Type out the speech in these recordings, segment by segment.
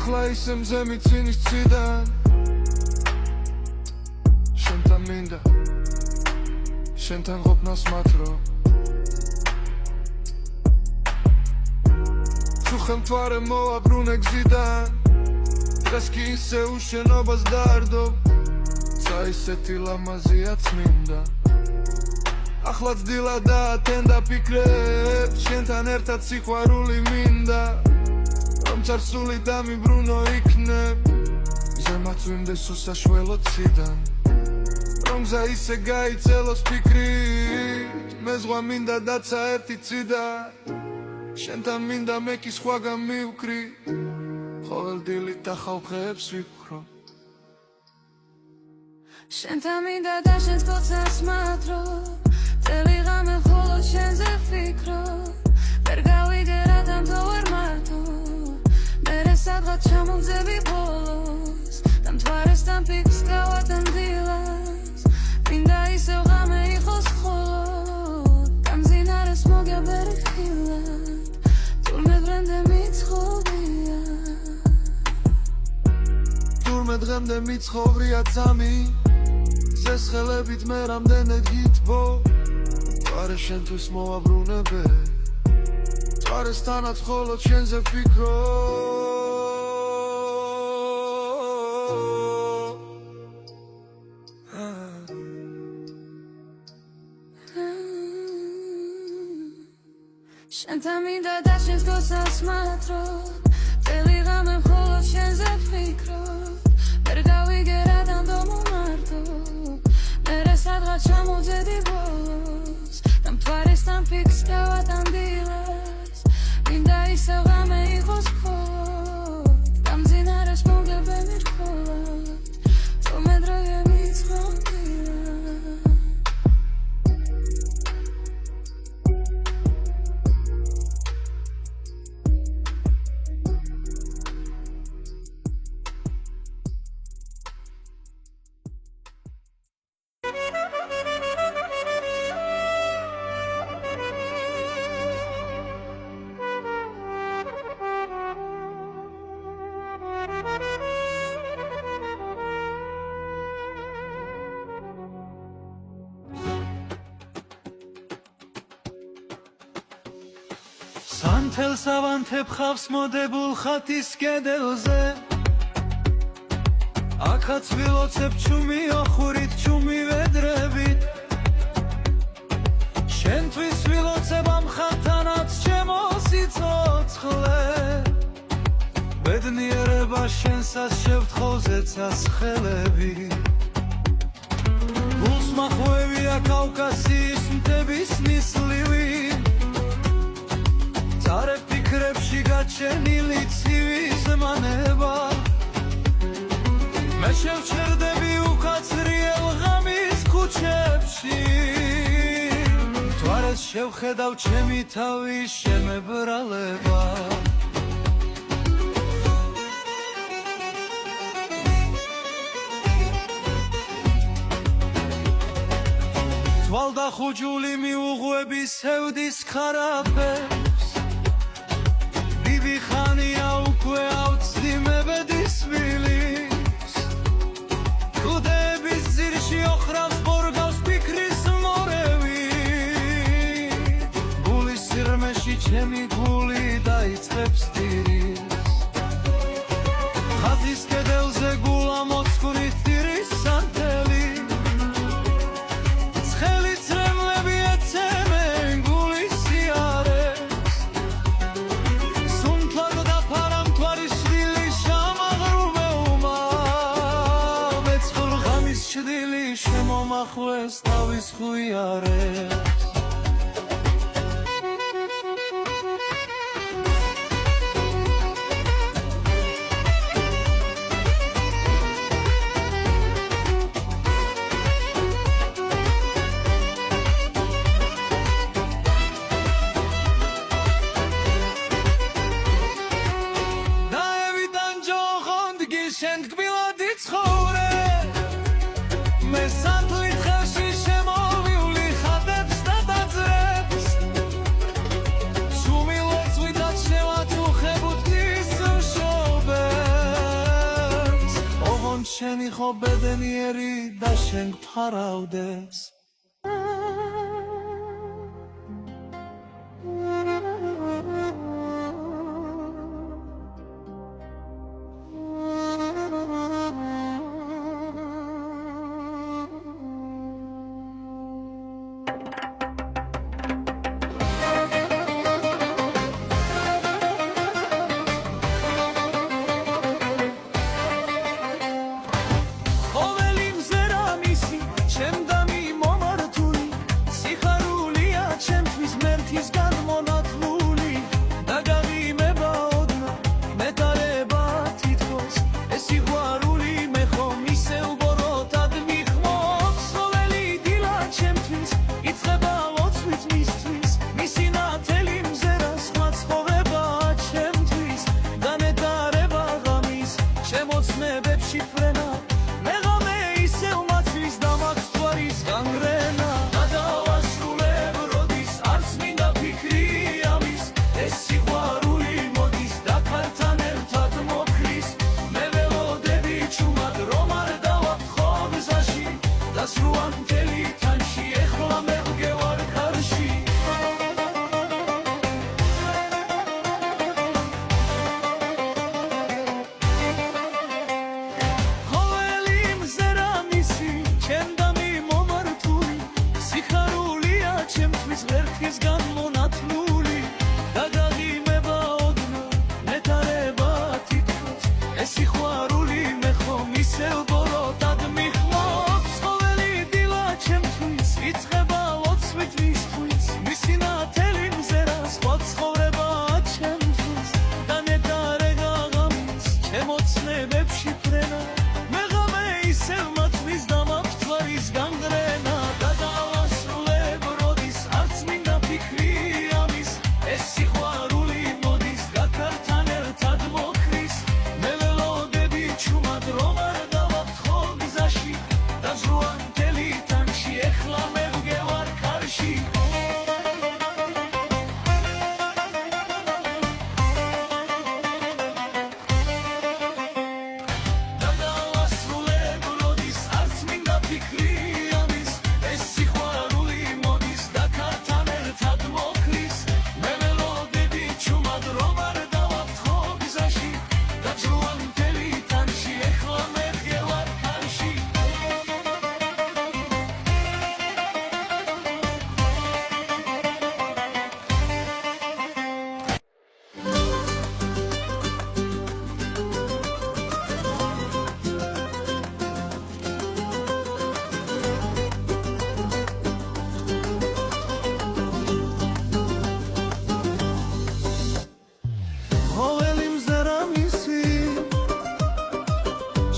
ახლა ისე მზე მიცინის ციდან შენთან მინდა შენთან ყოფნას მათრო თუ ხელმთვარე მოვაბრუნე გზიდან დღეს კი ისე უშენობას დაარდობ ცა ისეთი ლამაზია წმინდა ახლა ძდილა დაათენდა ფიქრებს შენთან ერთად სიყვარული მინდა რომ წარსული დამიბრუნო იქნებ ზემაც ვიმდეს უსაშველო ციდან რომ გზა ისე გაიწელოს ფიქრით მე ზღვა მინდა დაცა ერთი ციდა შენთან მინდა მე კი სხვაგან მივკრი ყოველ დილით ახალ დღეებს ვიფხრო შენთან მინდა და შენს ფოცას მათრო წელი ღამე მხოლოდ შენზე ვფიქრობ ვერ გავიგე რატომ თუ ვერ მარტო მერე სადღაც ჩამოვძები ბოლოს და მთვარესთან ფიქს გავატან დილას მინდა ისევ ღამე იყოს მხოლოდ და მძინარეს მოგებერი ხილად თურმე დღემდე მიცხოვრია თურმე დღემდე მიცხოვრია წამი ზესხელებით მე რამდენად გითბო თვარე შენთვის მოვაბრუნებე თვარესთანაც მხოლოდ შენზე ვფიქრო შენთან მინდა და შენს ფოცას მათრო წელი ღამე მხოლოდ შენზე ვფიქრობ ვერ გავიგე რატომ თუ მომარტო მერე სადღაც ჩამოვძედი ბოლოს და მთვარესთან ფიქს გავატან დილას მინდა ისევ ღამე იყოს მხოლოდ და მძინარეს მოგებები რქოლად თურმე დღემდე მიცხოვრია სანთელს ავანთებ ხავს მოდებულ ხათის კედელზე აქაც ვილოცებ ჩუმი ოხურით ჩუმი ვედრებით შენთვის ვილოცებ ამ ხათთანაც ჩემო სიცოცხლე ბედნიერება შენსას შევთხოვზეცას ხელები გულს მახვევია კავკასიის მთების ნისლივი წარე ფიქრებში გაჩენილი ცივი ზმანება მე შევჩერდები უკაცრიელ ღამის ქუჩებში მთვარეს შევხედავ ჩემი თავის შემებრალება თვალდახუჯული მიუღვები სევდის ხარაფებს ბიბი ხანია უკვე ავწდი მე ბედის ვილის კლდეების ძირში ოხრავს ბორგავს ფიქრის მორევი გულის სიღრმეში ჩემი გული დაიწყებს ტირის ხათის კედელზე გულა მოწკვნით ტირის სანთელი შემომახვეს თავის ხუიარებს დაევიდან ჯოღონდგი შენ თკბილად იცხოვრე მე სანთლით ხელში შემოვივლი ხარ ხო ბედნიერი და შენ გფარავდეს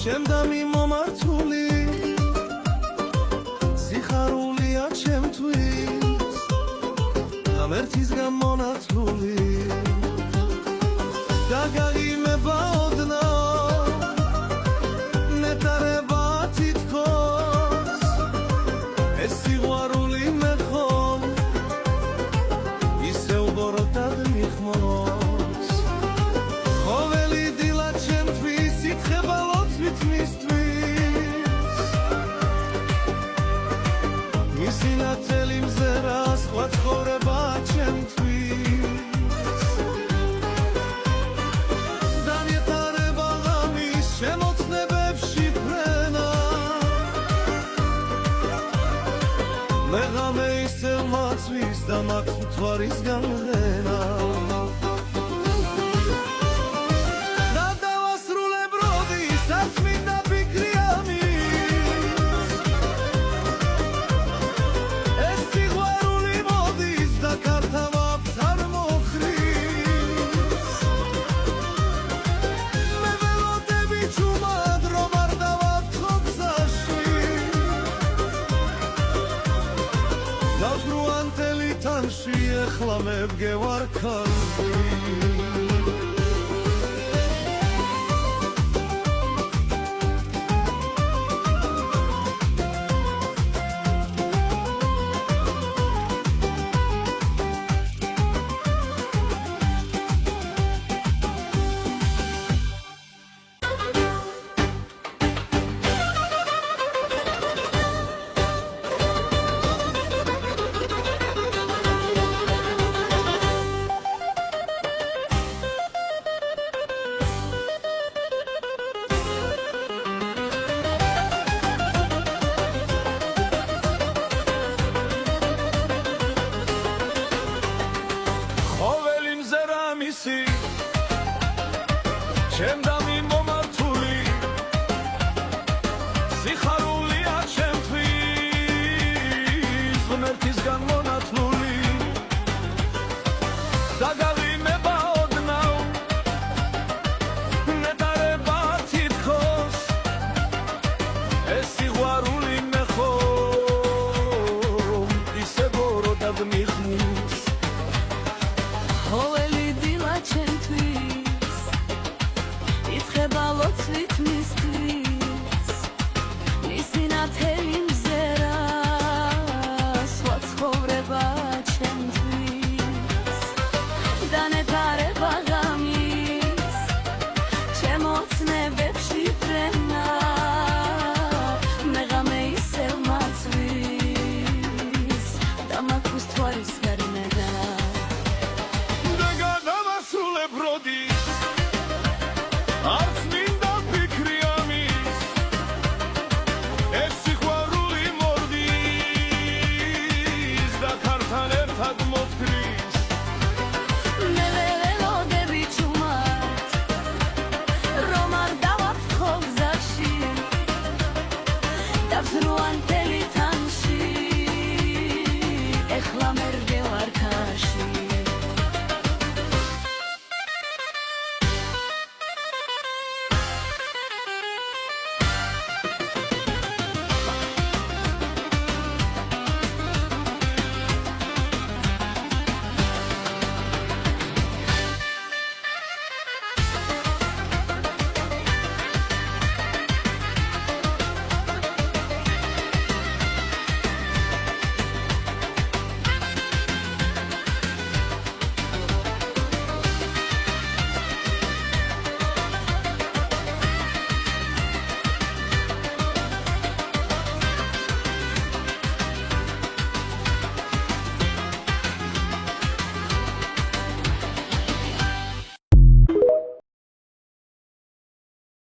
შემდამი მომართული სიხარულია ჩემთვის ღამერთის გამონათლული დაგაგიმება ოდნა ნეტარება თითქოს ეს სიყვარული მე ხომ ისევ ბოროტად მიხმოს ყოველი დილა ჩემთვის ითხება მისინათელი მზერა სხვა ცხოვრება ჩემთვის დამეტარება ღამის შემოცნებებში ფრენა მე ღამე ისევ მაწვის და მაქვს მთვარის განღენა ეხლა მე ვგევარ ქალში ჩემდამი მომართული სიხარულია ჩემთვის ღმერთისგან მონათლული დაგავინება ოდნავ ნეტარება თითქოს ეს სიყვარული მე ხომ ისე ბორო დაგმიხმის ოვე